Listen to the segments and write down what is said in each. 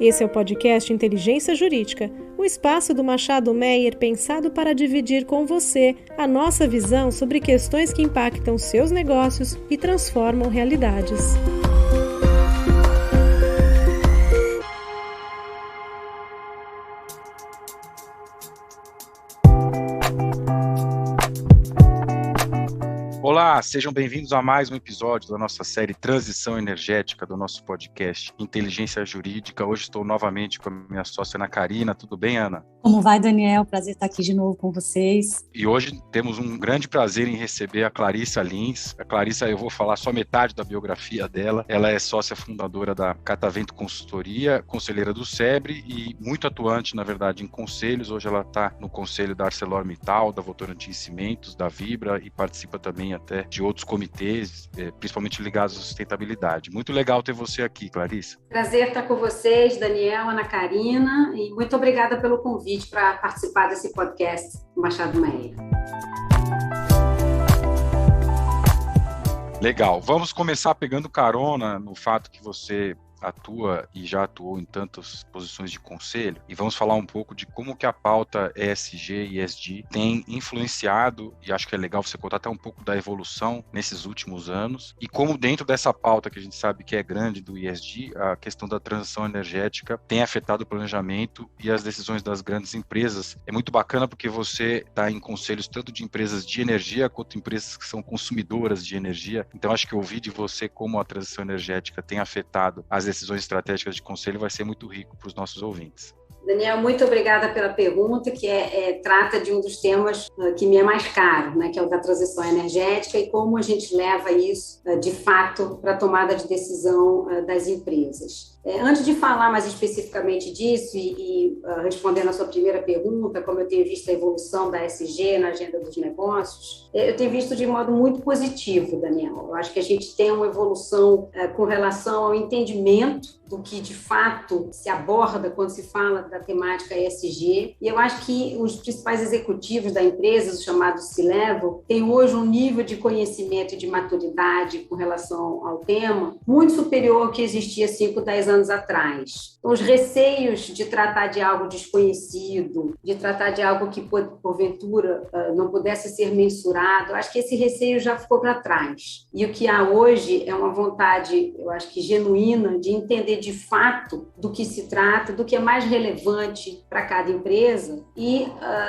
Esse é o podcast Inteligência Jurídica, o espaço do Machado Meyer pensado para dividir com você a nossa visão sobre questões que impactam seus negócios e transformam realidades. Olá, sejam bem-vindos a mais um episódio da nossa série Transição Energética do nosso podcast Inteligência Jurídica. Hoje estou novamente com a minha sócia Ana Karina. Tudo bem, Ana? Como vai, Daniel? Prazer estar aqui de novo com vocês. E hoje temos um grande prazer em receber a Clarissa Lins. A Clarissa, eu vou falar só metade da biografia dela. Ela é sócia fundadora da Catavento Consultoria, conselheira do SEBRE e muito atuante, na verdade, em conselhos. Hoje ela está no conselho da ArcelorMittal, da Votorantim Cimentos, da Vibra e participa também até de outros comitês, principalmente ligados à sustentabilidade. Muito legal ter você aqui, Clarissa. Prazer estar com vocês, Daniel, Ana Karina, e muito obrigada pelo convite para participar desse podcast do Machado Meyer. Legal. Vamos começar pegando carona no fato que você atua e já atuou em tantas posições de conselho, e vamos falar um pouco de como que a pauta ESG e ESG tem influenciado, e acho que é legal você contar até um pouco da evolução nesses últimos anos, e como dentro dessa pauta que a gente sabe que é grande do ESG, a questão da transição energética tem afetado o planejamento e as decisões das grandes empresas. É muito bacana porque você está em conselhos tanto de empresas de energia quanto empresas que são consumidoras de energia, então acho que ouvir de você como a transição energética tem afetado as decisões estratégicas de conselho vai ser muito rico para os nossos ouvintes. Daniel, muito obrigada pela pergunta, que trata de um dos temas que me é mais caro, né, que é o da transição energética e como a gente leva isso, de fato, para a tomada de decisão das empresas. Antes de falar mais especificamente disso e respondendo a sua primeira pergunta, como eu tenho visto a evolução da ESG na agenda dos negócios, eu tenho visto de modo muito positivo, Daniel. Eu acho que a gente tem uma evolução com relação ao entendimento do que, de fato, se aborda quando se fala da temática ESG. E eu acho que os principais executivos da empresa, os chamados C-Level, têm hoje um nível de conhecimento e de maturidade com relação ao tema muito superior ao que existia 5, 10 anos atrás. Então, os receios de tratar de algo desconhecido, de tratar de algo que, porventura, não pudesse ser mensurado, eu acho que esse receio já ficou para trás. E o que há hoje é uma vontade, eu acho que genuína, de entender de fato do que se trata, do que é mais relevante para cada empresa e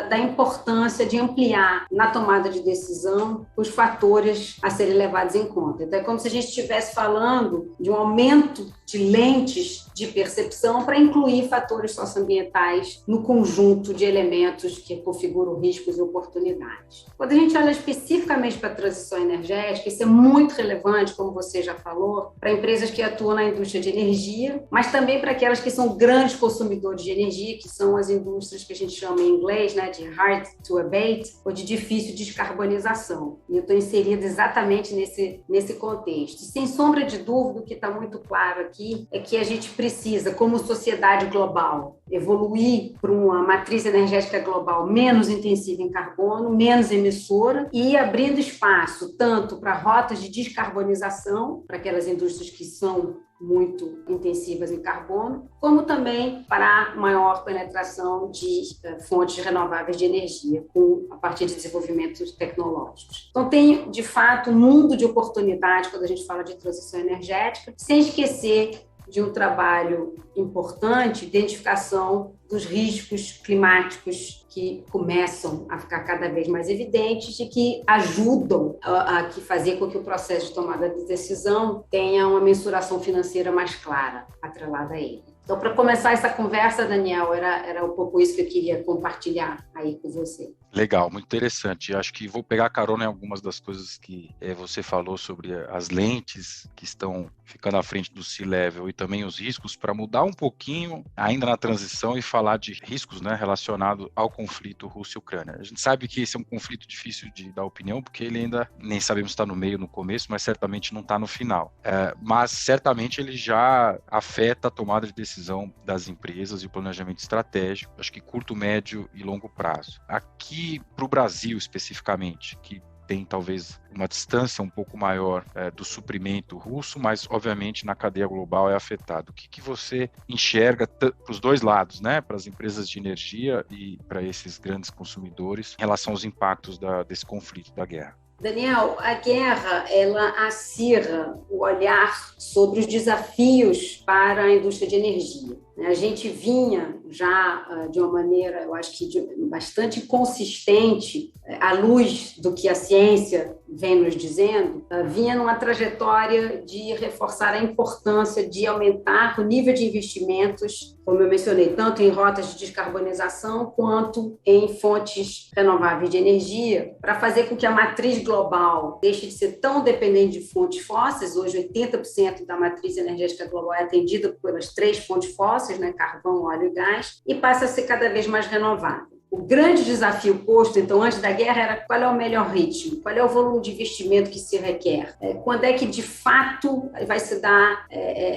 da importância de ampliar na tomada de decisão os fatores a serem levados em conta. Então, é como se a gente estivesse falando de um aumento de lentes de percepção para incluir fatores socioambientais no conjunto de elementos que configuram riscos e oportunidades. Quando a gente olha especificamente para a transição energética, isso é muito relevante, como você já falou, para empresas que atuam na indústria de energia, mas também para aquelas que são grandes consumidores de energia, que são as indústrias que a gente chama em inglês, né, de hard to abate, ou de difícil descarbonização. E eu estou inserida exatamente nesse contexto. E, sem sombra de dúvida, o que está muito claro aqui é que a gente precisa, como sociedade global, evoluir para uma matriz energética global menos intensiva em carbono, menos emissora e abrindo espaço tanto para rotas de descarbonização, para aquelas indústrias que são muito intensivas em carbono, como também para maior penetração de fontes renováveis de energia a partir de desenvolvimentos tecnológicos. Então, tem, de fato, um mundo de oportunidade quando a gente fala de transição energética, sem esquecer de um trabalho importante, identificação dos riscos climáticos que começam a ficar cada vez mais evidentes e que ajudam a fazer com que o processo de tomada de decisão tenha uma mensuração financeira mais clara, atrelada a ele. Então, para começar essa conversa, Daniel, era um pouco isso que eu queria compartilhar aí com você. Legal, muito interessante. Acho que vou pegar carona em algumas das coisas que você falou sobre as lentes que estão ficando à frente do C-Level e também os riscos, para mudar um pouquinho ainda na transição e falar de riscos, né, relacionados ao conflito Rússia e Ucrânia. A gente sabe que esse é um conflito difícil de dar opinião, porque ele ainda nem sabemos se está no meio, no começo, mas certamente não está no final. Mas certamente ele já afeta a tomada de decisão das empresas e o planejamento estratégico, acho que curto, médio e longo prazo. Aqui para o Brasil especificamente, que tem talvez uma distância um pouco maior do suprimento russo, mas obviamente na cadeia global é afetado. O que você enxerga para os dois lados, né? Para as empresas de energia e para esses grandes consumidores em relação aos impactos desse conflito, da guerra? Daniel, a guerra, ela acirra o olhar sobre os desafios para a indústria de energia. A gente vinha já de uma maneira, eu acho que bastante consistente, à luz do que a ciência vem nos dizendo, vinha numa trajetória de reforçar a importância de aumentar o nível de investimentos, como eu mencionei, tanto em rotas de descarbonização quanto em fontes renováveis de energia, para fazer com que a matriz global deixe de ser tão dependente de fontes fósseis. Hoje, 80% da matriz energética global é atendida pelas 3 fontes fósseis, né, carvão, óleo e gás, e passa a ser cada vez mais renovável. O grande desafio posto, então, antes da guerra, era qual é o melhor ritmo, qual é o volume de investimento que se requer, quando é que, de fato, vai se dar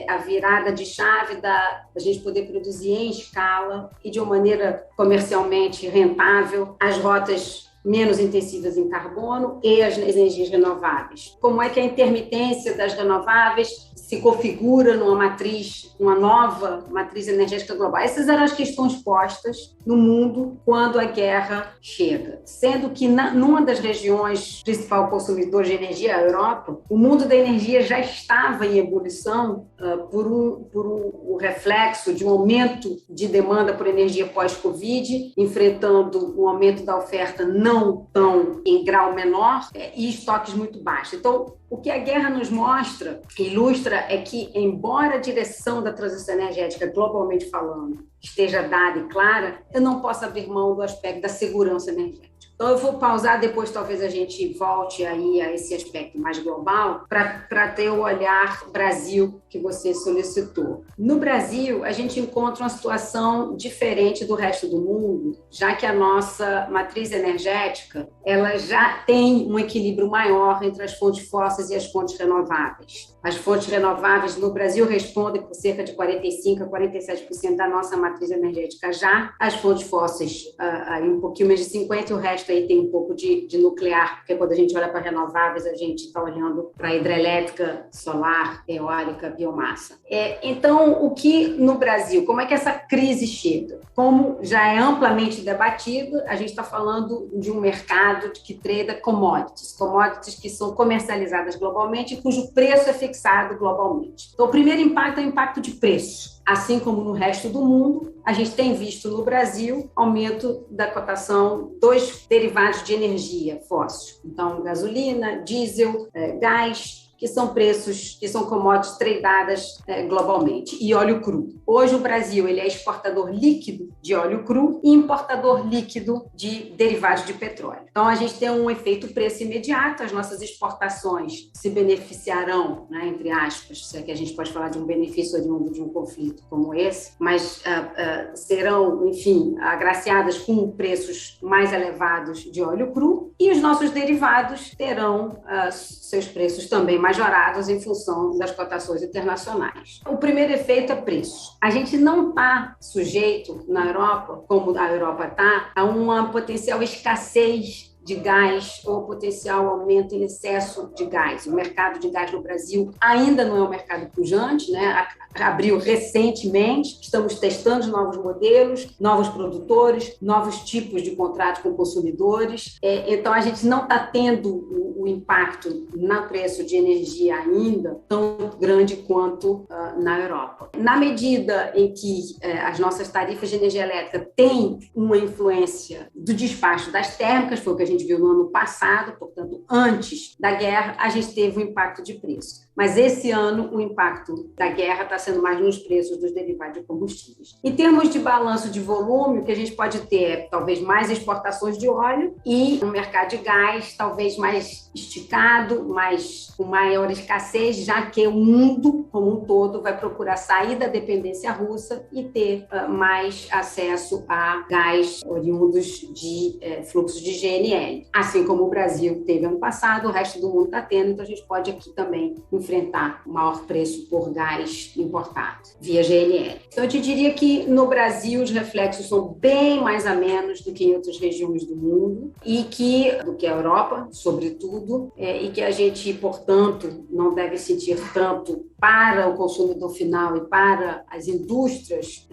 a virada de chave da gente poder produzir em escala e de uma maneira comercialmente rentável as rotas menos intensivas em carbono e as energias renováveis. Como é que a intermitência das renováveis se configura numa nova matriz energética global? Essas eram as questões postas no mundo quando a guerra chega. Sendo que numa das regiões principal consumidor de energia, a Europa, o mundo da energia já estava em ebulição por um reflexo de um aumento de demanda por energia pós-Covid, enfrentando um aumento da oferta não tão em grau menor e estoques muito baixos. Então, o que a guerra nos mostra, ilustra, é que, embora a direção da transição energética, globalmente falando, esteja dada e clara, eu não posso abrir mão do aspecto da segurança energética. Então, eu vou pausar, depois talvez a gente volte aí a esse aspecto mais global para ter o olhar Brasil que você solicitou. No Brasil, a gente encontra uma situação diferente do resto do mundo, já que a nossa matriz energética ela já tem um equilíbrio maior entre as fontes fósseis e as fontes renováveis. As fontes renováveis no Brasil respondem por cerca de 45% a 47% da nossa matriz energética já. As fontes fósseis, aí um pouquinho mais de 50%, e o resto aí tem um pouco de nuclear, porque quando a gente olha para renováveis, a gente está olhando para hidrelétrica, solar, eólica, biomassa. Então, o que no Brasil, como é que essa crise chega? Como já é amplamente debatido, a gente está falando de um mercado que trada commodities que são comercializadas globalmente e cujo preço é fixado globalmente. Então, o primeiro impacto é o impacto de preço. Assim como no resto do mundo, a gente tem visto no Brasil aumento da cotação dos derivados de energia fóssil. Então, gasolina, diesel, gás, que são preços, que são commodities tradadas globalmente, e óleo cru. Hoje o Brasil ele é exportador líquido de óleo cru e importador líquido de derivados de petróleo. Então a gente tem um efeito preço imediato, as nossas exportações se beneficiarão, né, entre aspas, se é que a gente pode falar de um benefício oriundo de um conflito como esse, mas serão, enfim, agraciadas com preços mais elevados de óleo cru, e os nossos derivados terão seus preços também majorados em função das cotações internacionais. O primeiro efeito é preço. A gente não está sujeito na Europa, como a Europa está, a uma potencial escassez de gás ou potencial aumento em excesso de gás. O mercado de gás no Brasil ainda não é um mercado pujante, né? Abriu recentemente, estamos testando novos modelos, novos produtores, novos tipos de contratos com consumidores. Então, a gente não está tendo o impacto no preço de energia ainda tão grande quanto na Europa. Na medida em que as nossas tarifas de energia elétrica têm uma influência do despacho das térmicas, foi o que a gente viu no ano passado, portanto, antes da guerra, a gente teve um impacto de preço. Mas esse ano o impacto da guerra está sendo mais nos preços dos derivados de combustíveis. Em termos de balanço de volume, o que a gente pode ter é talvez mais exportações de óleo e um mercado de gás talvez mais esticado, com maior escassez, já que o mundo como um todo vai procurar sair da dependência russa e ter mais acesso a gás oriundos de fluxos de GNL. Assim como o Brasil teve ano passado, o resto do mundo está tendo, então a gente pode aqui também enfrentar o maior preço por gás importado, via GNL. Então, eu te diria que no Brasil os reflexos são bem mais amenos do que em outras regiões do mundo, do que a Europa, sobretudo, e que a gente, portanto, não deve sentir tanto para o consumidor final e para as indústrias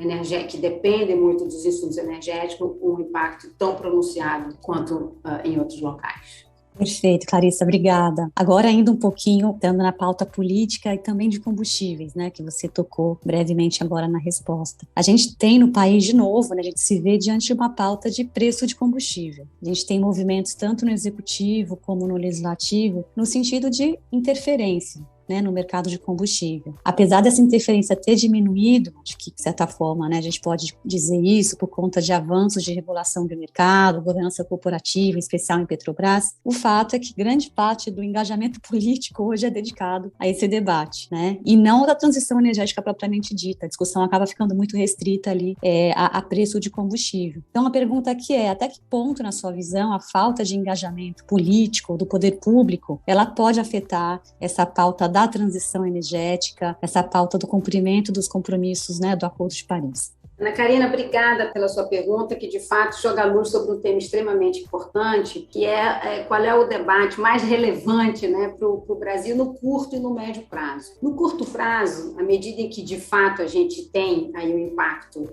que dependem muito dos insumos energéticos, um impacto tão pronunciado quanto em outros locais. Perfeito, Clarissa, obrigada. Agora, ainda um pouquinho, dando na pauta política e também de combustíveis, né, que você tocou brevemente agora na resposta. A gente tem no país, de novo, né, a gente se vê diante de uma pauta de preço de combustível. A gente tem movimentos tanto no executivo como no legislativo, no sentido de interferência, né, no mercado de combustível. Apesar dessa interferência ter diminuído, acho que, de certa forma, né, a gente pode dizer isso por conta de avanços de regulação do mercado, governança corporativa, em especial em Petrobras, o fato é que grande parte do engajamento político hoje é dedicado a esse debate, né, e não da transição energética propriamente dita. A discussão acaba ficando muito restrita ali a preço de combustível. Então, a pergunta aqui é, até que ponto, na sua visão, a falta de engajamento político do poder público, ela pode afetar essa pauta da transição energética, essa pauta do cumprimento dos compromissos, né, do Acordo de Paris? Ana Karina, obrigada pela sua pergunta, que de fato joga luz sobre um tema extremamente importante, que é qual é o debate mais relevante, né, para o Brasil no curto e no médio prazo. No curto prazo, à medida em que de fato a gente tem aí um impacto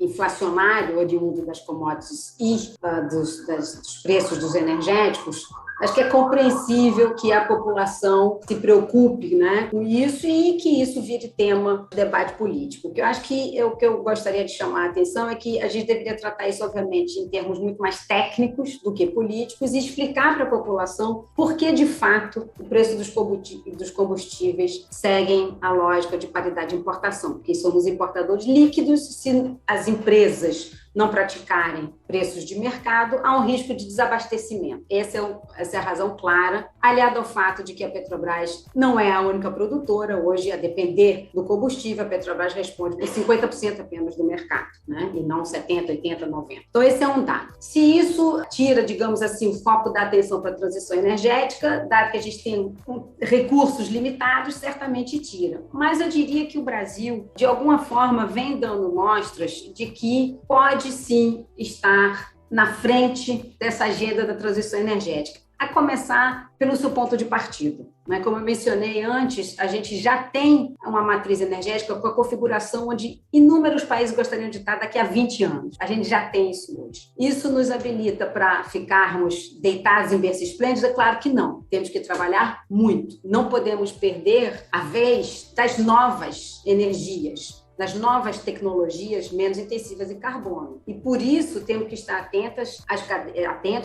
inflacionário oriundo das commodities e dos preços dos energéticos, acho que é compreensível que a população se preocupe, né, com isso e que isso vire tema de debate político. O que eu acho que o que eu gostaria de chamar a atenção é que a gente deveria tratar isso, obviamente, em termos muito mais técnicos do que políticos e explicar para a população por que, de fato, o preço dos combustíveis seguem a lógica de paridade de importação, porque somos importadores líquidos. Se as empresas não praticarem preços de mercado, há um risco de desabastecimento. Essa é a razão clara, aliada ao fato de que a Petrobras não é a única produtora. Hoje, a depender do combustível, a Petrobras responde por 50% apenas do mercado, né? E não 70%, 80%, 90%. Então, esse é um dado. Se isso tira, digamos assim, o foco da atenção para a transição energética, dado que a gente tem recursos limitados, certamente tira. Mas eu diria que o Brasil, de alguma forma, vem dando mostras de que pode sim estar na frente dessa agenda da transição energética, a começar pelo seu ponto de partida. Como eu mencionei antes, a gente já tem uma matriz energética com a configuração onde inúmeros países gostariam de estar daqui a 20 anos. A gente já tem isso hoje. Isso nos habilita para ficarmos deitados em berço esplêndido? É claro que não. Temos que trabalhar muito. Não podemos perder a vez das novas energias, das novas tecnologias menos intensivas em carbono. E por isso temos que estar atentos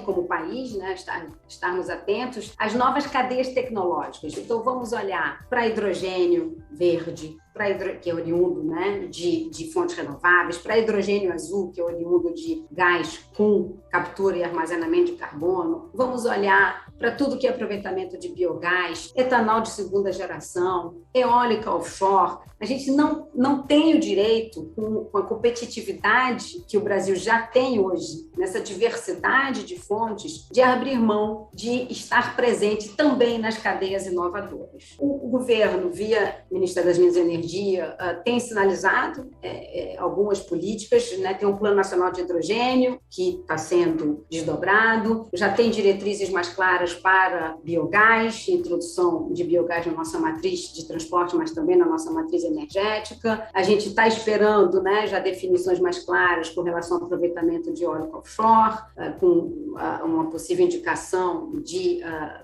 como país, né? Estarmos atentos às novas cadeias tecnológicas. Então vamos olhar para hidrogênio verde, que é oriundo, né, de fontes renováveis, para hidrogênio azul, que é oriundo de gás com captura e armazenamento de carbono. Vamos olhar para tudo que é aproveitamento de biogás, etanol de segunda geração, eólica offshore. A gente não tem o direito, com a competitividade que o Brasil já tem hoje, nessa diversidade de fontes, de abrir mão de estar presente também nas cadeias inovadoras. O governo, via Ministério das Minas e Energia, tem sinalizado algumas políticas, né? Tem um Plano Nacional de Hidrogênio, que está sendo desdobrado, já tem diretrizes mais claras para biogás, introdução de biogás na nossa matriz de transporte, mas também na nossa matriz energética. A gente está esperando, né, já definições mais claras com relação ao aproveitamento de eólica offshore, com uma possível indicação de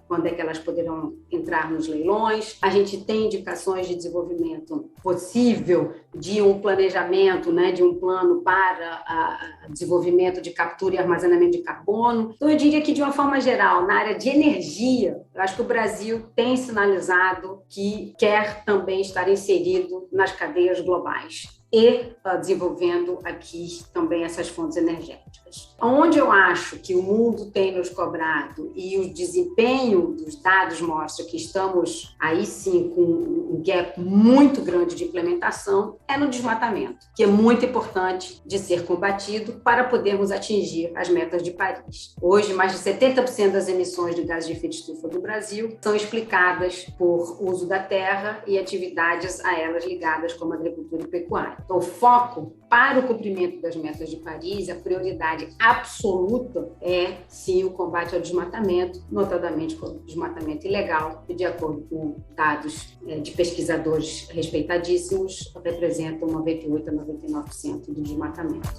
quando é que elas poderão entrar nos leilões. A gente tem indicações de desenvolvimento possível de um planejamento, né, de um plano para desenvolvimento de captura e armazenamento de carbono. Então, eu diria que, de uma forma geral, na área de energia, eu acho que o Brasil tem sinalizado que quer também estar inserido nas cadeias globais. e desenvolvendo aqui também essas fontes energéticas. Onde eu acho que o mundo tem nos cobrado e o desempenho dos dados mostra que estamos aí sim com um gap muito grande de implementação é no desmatamento, que é muito importante de ser combatido para podermos atingir as metas de Paris. Hoje, mais de 70% das emissões de gases de efeito estufa do Brasil são explicadas por uso da terra e atividades a elas ligadas, como agricultura e pecuária. Então, o foco para o cumprimento das metas de Paris, a prioridade absoluta é, sim, o combate ao desmatamento, notadamente com o desmatamento ilegal, que, de acordo com dados de pesquisadores respeitadíssimos, representam 98% a 99% do desmatamento.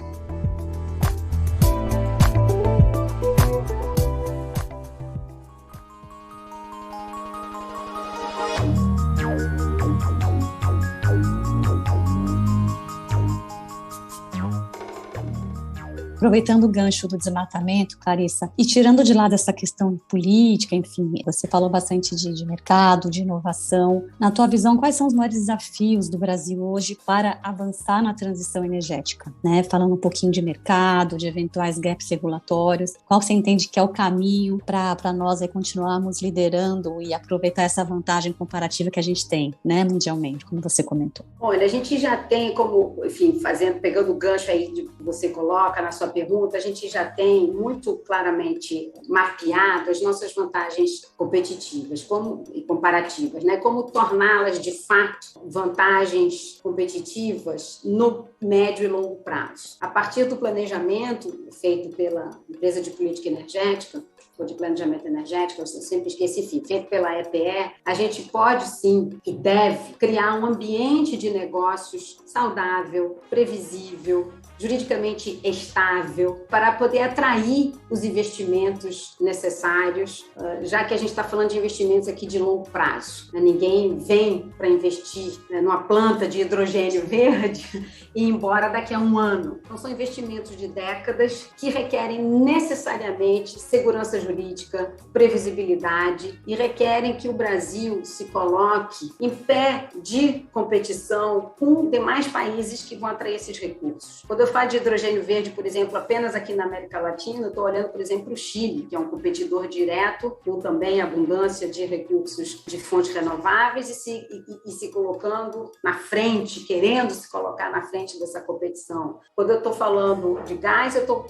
Aproveitando o gancho do desmatamento, Clarissa, e tirando de lado essa questão política, enfim, você falou bastante de mercado, de inovação. Na tua visão, quais são os maiores desafios do Brasil hoje para avançar na transição energética? Né? Falando um pouquinho de mercado, de eventuais gaps regulatórios, qual você entende que é o caminho para nós continuarmos liderando e aproveitar essa vantagem comparativa que a gente tem, né, mundialmente, como você comentou? Olha, a gente já tem como, enfim, pegando o gancho aí que você coloca na sua pergunta, a gente já tem muito claramente mapeado as nossas vantagens competitivas e comparativas, né? Como torná-las, de fato, vantagens competitivas no médio e longo prazo. A partir do planejamento feito pela Empresa de Política Energética, ou de Planejamento Energético, eu sempre esqueci, feito pela EPE, a gente pode sim e deve criar um ambiente de negócios saudável, previsível, juridicamente estável, para poder atrair os investimentos necessários, já que a gente está falando de investimentos aqui de longo prazo. Ninguém vem para investir numa planta de hidrogênio verde e ir embora daqui a um ano. Então, são investimentos de décadas que requerem necessariamente segurança jurídica, previsibilidade e requerem que o Brasil se coloque em pé de competição com demais países que vão atrair esses recursos. Quando eu falo de hidrogênio verde, por exemplo, apenas aqui na América Latina, eu estou olhando, por exemplo, o Chile, que é um competidor direto, com também abundância de recursos de fontes renováveis e se colocando na frente, querendo se colocar na frente dessa competição. Quando eu estou falando de gás, eu estou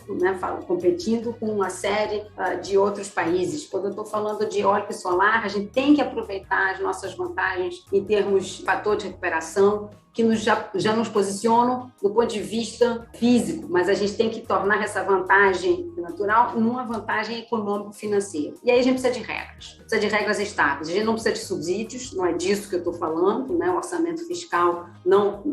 competindo com uma série de outros países. Quando eu estou falando de eólico e solar, a gente tem que aproveitar as nossas vantagens em termos de fator de recuperação, que já nos posicionam do ponto de vista físico, mas a gente tem que tornar essa vantagem natural numa vantagem econômico-financeira. E aí a gente precisa de regras estáveis. A gente não precisa de subsídios, não é disso que eu estou falando, né? O orçamento fiscal não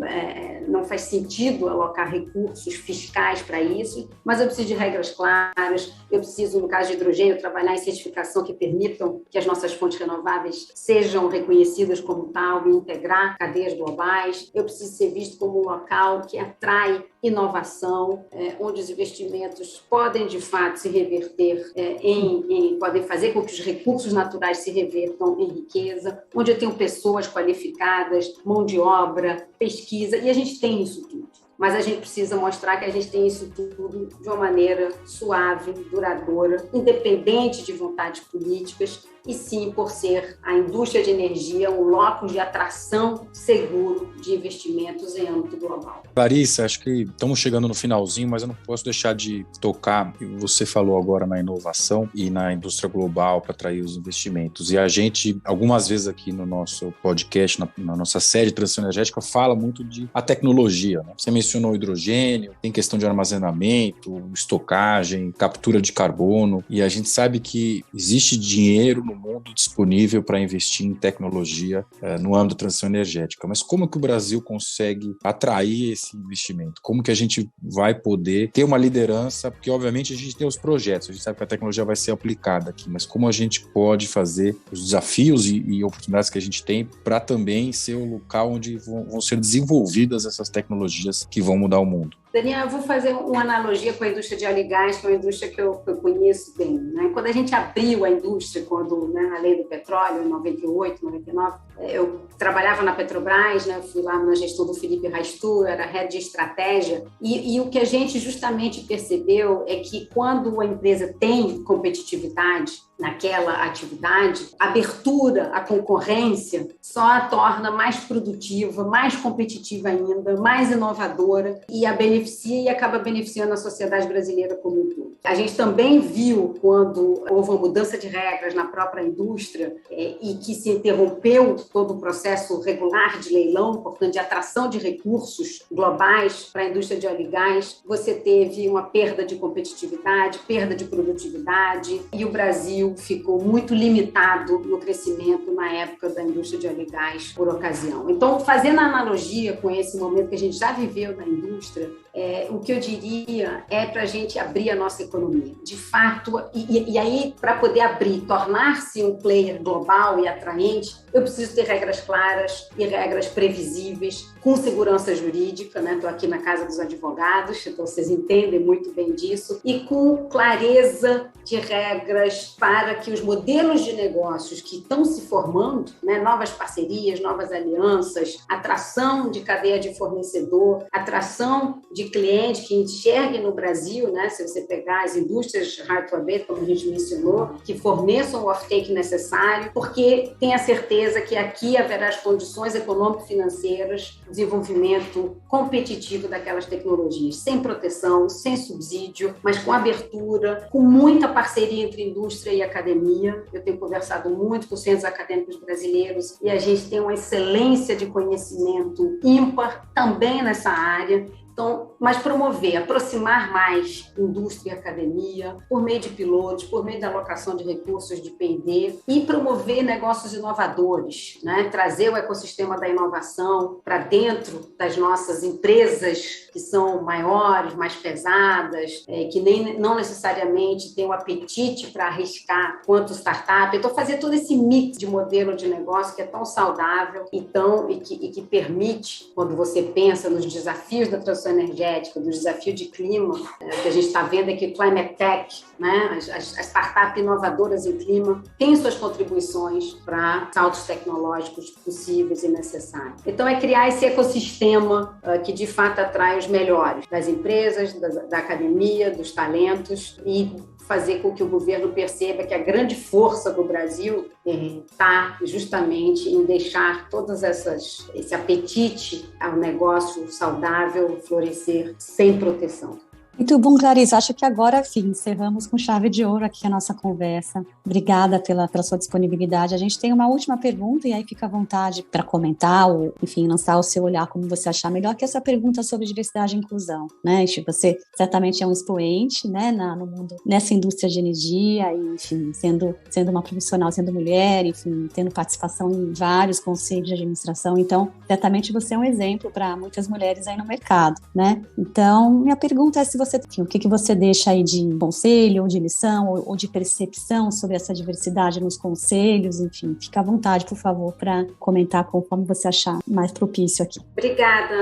faz sentido alocar recursos fiscais para isso, mas eu preciso de regras claras, eu preciso, no caso de hidrogênio, trabalhar em certificação que permitam que as nossas fontes renováveis sejam reconhecidas como tal e integrar cadeias globais. Eu preciso ser visto como um local que atrai inovação, onde os investimentos podem, de fato, se reverter podem fazer com que os recursos naturais se revertam em riqueza, onde eu tenho pessoas qualificadas, mão de obra, pesquisa, e a gente tem isso tudo. Mas a gente precisa mostrar que a gente tem isso tudo de uma maneira suave, duradoura, independente de vontades políticas, e sim por ser a indústria de energia um locus de atração seguro de investimentos em âmbito global. Clarissa, acho que estamos chegando no finalzinho, mas eu não posso deixar de tocar. Você falou agora na inovação e na indústria global para atrair os investimentos. E a gente, algumas vezes aqui no nosso podcast, na nossa série de transição energética, fala muito de a tecnologia, né? Você mencionou o hidrogênio, tem questão de armazenamento, estocagem, captura de carbono, e a gente sabe que existe dinheiro no mundo disponível para investir em tecnologia no âmbito da transição energética. Mas como que o Brasil consegue atrair esse investimento? Como que a gente vai poder ter uma liderança? Porque, obviamente, a gente tem os projetos, a gente sabe que a tecnologia vai ser aplicada aqui, mas como a gente pode fazer os desafios e oportunidades que a gente tem para também ser o local onde vão ser desenvolvidas essas tecnologias que vão mudar o mundo? Daniel, eu vou fazer uma analogia com a indústria de óleo e gás, que é uma indústria que eu conheço bem, né? Quando a gente abriu a indústria, a lei do petróleo, em 98, 99, eu trabalhava na Petrobras, né? Eu fui lá na gestão do Felipe Raistu, era head de estratégia, e o que a gente justamente percebeu é que quando a empresa tem competitividade naquela atividade, a abertura à concorrência só a torna mais produtiva, mais competitiva ainda, mais inovadora e a beneficia e acaba beneficiando a sociedade brasileira como um todo. A gente também viu quando houve uma mudança de regras na própria indústria e que se interrompeu todo o processo regular de leilão, portanto, de atração de recursos globais para a indústria de óleo e gás, você teve uma perda de competitividade, perda de produtividade e o Brasil ficou muito limitado no crescimento na época da indústria de óleo e gás por ocasião. Então, fazendo a analogia com esse momento que a gente já viveu na indústria, o que eu diria é para a gente abrir a nossa economia. De fato, e aí, para poder abrir, tornar-se um player global e atraente, eu preciso ter regras claras e regras previsíveis, com segurança jurídica, né? Estou aqui na Casa dos Advogados, então vocês entendem muito bem disso, e com clareza de regras para que os modelos de negócios que estão se formando, né? Novas parcerias, novas alianças, atração de cadeia de fornecedor, atração de cliente que enxergue no Brasil, né? Se você pegar as indústrias hard to abate, como a gente mencionou, que forneçam o off-take necessário, porque tenha certeza que aqui haverá as condições econômico-financeiras, desenvolvimento competitivo daquelas tecnologias, sem proteção, sem subsídio, mas com abertura, com muita parceria entre indústria e academia. Eu tenho conversado muito com os centros acadêmicos brasileiros e a gente tem uma excelência de conhecimento ímpar também nessa área. Então, mas promover, aproximar mais indústria e academia, por meio de pilotos, por meio da alocação de recursos de P&D e promover negócios inovadores, né? Trazer o ecossistema da inovação para dentro das nossas empresas que são maiores, mais pesadas, que não necessariamente têm o apetite para arriscar quanto startup. Então, fazer todo esse mix de modelo de negócio que é tão saudável e que permite, quando você pensa nos desafios da transição energética, do desafio de clima, que a gente está vendo é que o Climate Tech, né, as startups inovadoras em clima, têm suas contribuições para saltos tecnológicos possíveis e necessários. Então, é criar esse ecossistema que, de fato, atrai os melhores das empresas, da academia, dos talentos e fazer com que o governo perceba que a grande força do Brasil está justamente em deixar todas esse apetite ao negócio saudável florescer sem proteção. Muito bom, Clarice. Acho que agora, sim, encerramos com chave de ouro aqui a nossa conversa. Obrigada pela sua disponibilidade. A gente tem uma última pergunta e aí fica à vontade para comentar ou, enfim, lançar o seu olhar como você achar melhor, que é essa pergunta sobre diversidade e inclusão, né? Você certamente é um expoente, né, no mundo, nessa indústria de energia e, enfim, sendo uma profissional, sendo mulher, enfim, tendo participação em vários conselhos de administração. Então, certamente você é um exemplo para muitas mulheres aí no mercado, né? Então, minha pergunta é se você, enfim, o que você deixa aí de conselho, ou de lição, ou de percepção sobre essa diversidade nos conselhos, enfim, fica à vontade, por favor, para comentar conforme você achar mais propício aqui. Obrigada,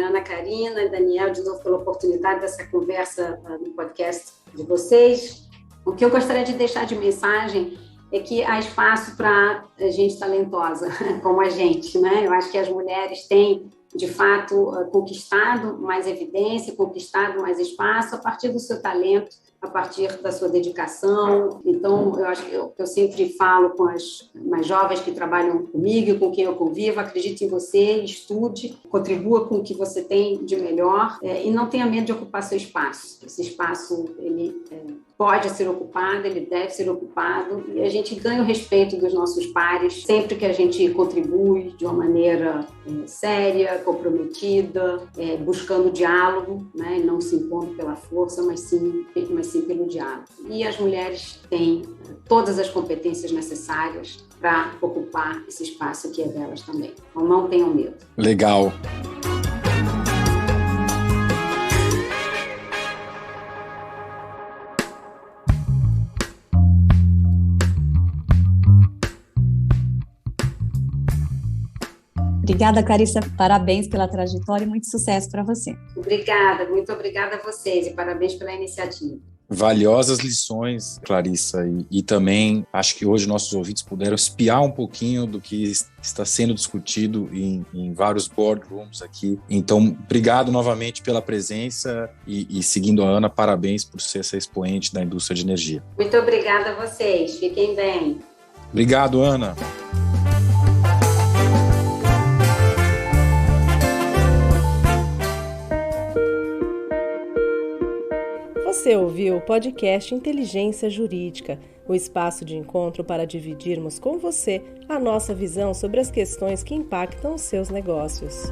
Ana Karina e Daniel, de novo pela oportunidade dessa conversa no podcast de vocês. O que eu gostaria de deixar de mensagem é que há espaço para gente talentosa, como a gente, né? Eu acho que as mulheres têm, de fato, conquistado mais evidência, conquistado mais espaço a partir do seu talento, a partir da sua dedicação. Então, eu acho que eu sempre falo com as mais jovens que trabalham comigo e com quem eu convivo: acredite em você, estude, contribua com o que você tem de melhor e não tenha medo de ocupar seu espaço. Esse espaço, ele pode ser ocupado, ele deve ser ocupado e a gente ganha o respeito dos nossos pares sempre que a gente contribui de uma maneira séria, comprometida, buscando diálogo, né, e não se impondo pela força, mas sim pelo diálogo. E as mulheres têm todas as competências necessárias para ocupar esse espaço que é delas também. Então, não tenham medo. Legal. Obrigada, Clarissa. Parabéns pela trajetória e muito sucesso para você. Obrigada, muito obrigada a vocês e parabéns pela iniciativa. Valiosas lições, Clarissa, e também acho que hoje nossos ouvintes puderam espiar um pouquinho do que está sendo discutido em vários boardrooms aqui. Então, obrigado novamente pela presença e seguindo a Ana, parabéns por ser essa expoente da indústria de energia. Muito obrigada a vocês, fiquem bem. Obrigado, Ana. Você ouviu o podcast Inteligência Jurídica, o espaço de encontro para dividirmos com você a nossa visão sobre as questões que impactam os seus negócios.